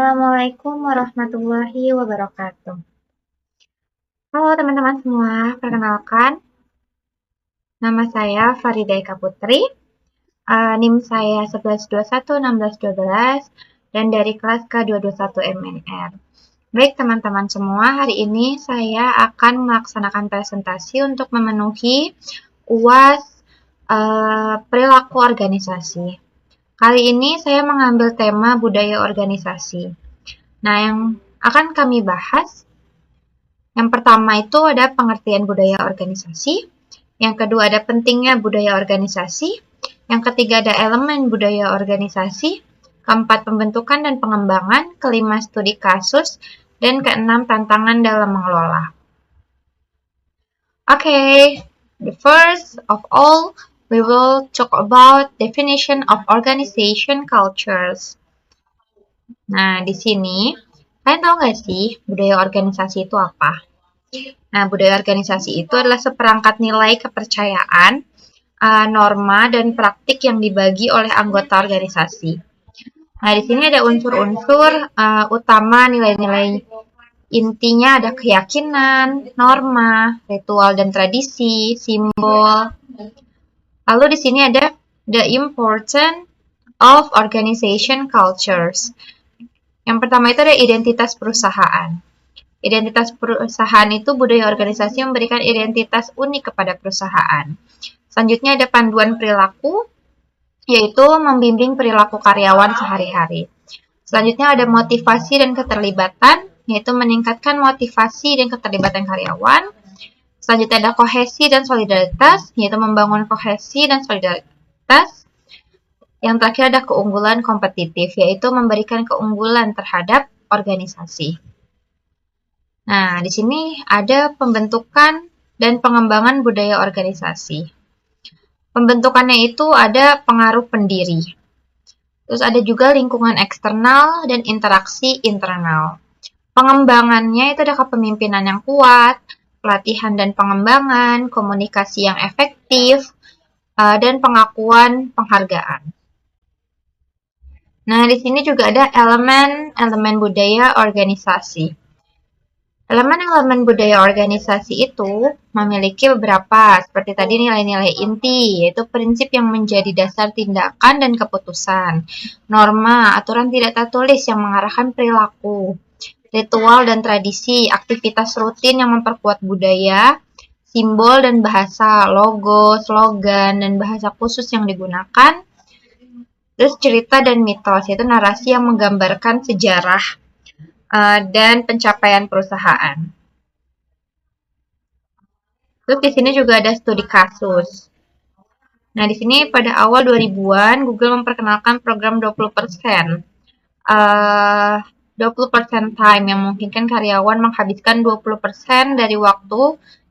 Assalamualaikum warahmatullahi wabarakatuh. Halo teman-teman semua, perkenalkan, nama saya Farida Eka Putri, NIM saya 11211612 dan dari kelas K221 MNR. Baik teman-teman semua, hari ini saya akan melaksanakan presentasi untuk memenuhi UAS perilaku organisasi. Kali ini saya mengambil tema budaya organisasi. Nah, yang akan kami bahas, yang pertama itu ada pengertian budaya organisasi, yang kedua ada pentingnya budaya organisasi, yang ketiga ada elemen budaya organisasi, keempat pembentukan dan pengembangan, kelima studi kasus, dan keenam tantangan dalam mengelola. Okay, the first of all, we will talk about definition of organization cultures. Nah, di sini, kalian tahu nggak sih budaya organisasi itu apa? Nah, budaya organisasi itu adalah seperangkat nilai kepercayaan, norma, dan praktik yang dibagi oleh anggota organisasi. Nah, di sini ada unsur-unsur utama nilai-nilai intinya ada keyakinan, norma, ritual dan tradisi, simbol. Lalu di sini ada the importance of organization cultures. Yang pertama itu ada identitas perusahaan. Identitas perusahaan itu budaya organisasi yang memberikan identitas unik kepada perusahaan. Selanjutnya ada panduan perilaku, yaitu membimbing perilaku karyawan sehari-hari. Selanjutnya ada motivasi dan keterlibatan, yaitu meningkatkan motivasi dan keterlibatan karyawan. Selanjutnya ada kohesi dan solidaritas, yaitu membangun kohesi dan solidaritas. Yang terakhir ada keunggulan kompetitif, yaitu memberikan keunggulan terhadap organisasi. Nah, di sini ada pembentukan dan pengembangan budaya organisasi. Pembentukannya itu ada pengaruh pendiri. Terus ada juga lingkungan eksternal dan interaksi internal. Pengembangannya itu ada kepemimpinan yang kuat, pelatihan dan pengembangan, komunikasi yang efektif, dan pengakuan penghargaan. Nah, di sini juga ada elemen budaya organisasi. Elemen-elemen budaya organisasi itu memiliki beberapa, seperti tadi nilai-nilai inti, yaitu prinsip yang menjadi dasar tindakan dan keputusan, norma, aturan tidak tertulis yang mengarahkan perilaku, ritual dan tradisi, aktivitas rutin yang memperkuat budaya, simbol dan bahasa, logo, slogan, dan bahasa khusus yang digunakan, terus cerita dan mitos, yaitu narasi yang menggambarkan sejarah dan pencapaian perusahaan. Terus di sini juga ada studi kasus. Nah, di sini pada awal 2000-an Google memperkenalkan program 20%. 20% time yang memungkinkan karyawan menghabiskan 20% dari waktu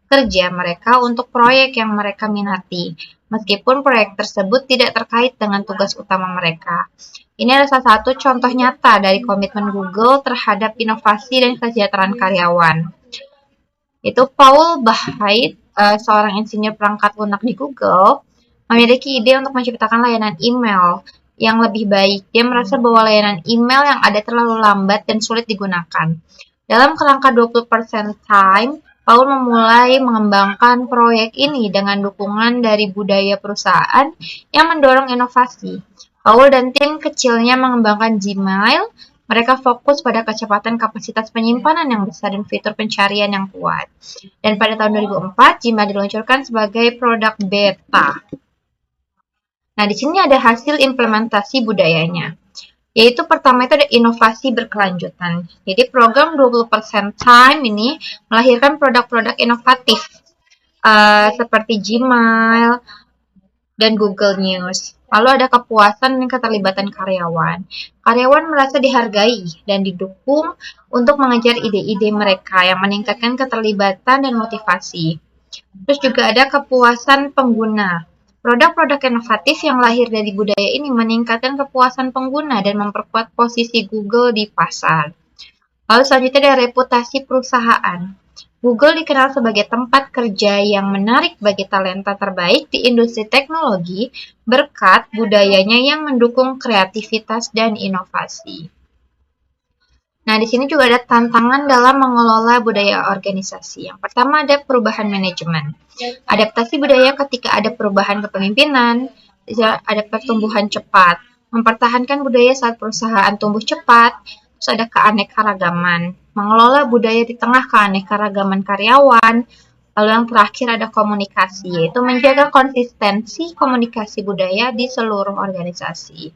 kerja mereka untuk proyek yang mereka minati, meskipun proyek tersebut tidak terkait dengan tugas utama mereka. Ini adalah salah satu contoh nyata dari komitmen Google terhadap inovasi dan kesejahteraan karyawan. Itu Paul Bahait, seorang insinyur perangkat lunak di Google, memiliki ide untuk menciptakan layanan email yang lebih baik. Dia merasa bahwa layanan email yang ada terlalu lambat dan sulit digunakan. Dalam kerangka 20% time, Paul memulai mengembangkan proyek ini dengan dukungan dari budaya perusahaan yang mendorong inovasi. Paul dan tim kecilnya mengembangkan Gmail. Mereka fokus pada kecepatan kapasitas penyimpanan yang besar dan fitur pencarian yang kuat. Dan pada tahun 2004, Gmail diluncurkan sebagai produk beta. Nah, di sini ada hasil implementasi budayanya. Yaitu pertama itu ada inovasi berkelanjutan. Jadi program 20% time ini melahirkan produk-produk inovatif seperti Gmail dan Google News. Lalu ada kepuasan dan keterlibatan karyawan. Karyawan merasa dihargai dan didukung untuk mengejar ide-ide mereka yang meningkatkan keterlibatan dan motivasi. Terus juga ada kepuasan pengguna. Produk-produk inovatif yang lahir dari budaya ini meningkatkan kepuasan pengguna dan memperkuat posisi Google di pasar. Lalu selanjutnya ada reputasi perusahaan. Google dikenal sebagai tempat kerja yang menarik bagi talenta terbaik di industri teknologi berkat budayanya yang mendukung kreativitas dan inovasi. Nah, di sini juga ada tantangan dalam mengelola budaya organisasi. Yang pertama ada perubahan manajemen. Adaptasi budaya ketika ada perubahan kepemimpinan, ada pertumbuhan cepat. Mempertahankan budaya saat perusahaan tumbuh cepat, terus ada keanekaragaman. Mengelola budaya di tengah keanekaragaman karyawan. Lalu yang terakhir ada komunikasi, yaitu menjaga konsistensi komunikasi budaya di seluruh organisasi.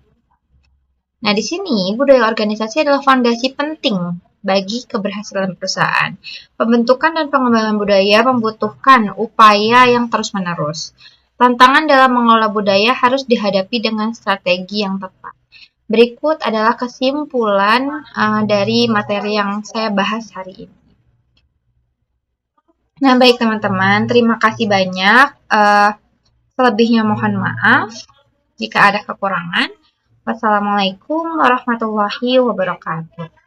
Nah, di sini budaya organisasi adalah fondasi penting bagi keberhasilan perusahaan. Pembentukan dan pengembangan budaya membutuhkan upaya yang terus-menerus. Tantangan dalam mengelola budaya harus dihadapi dengan strategi yang tepat. Berikut adalah kesimpulan dari materi yang saya bahas hari ini. Nah, baik teman-teman, terima kasih banyak. Selebihnya mohon maaf jika ada kekurangan. Wassalamualaikum warahmatullahi wabarakatuh.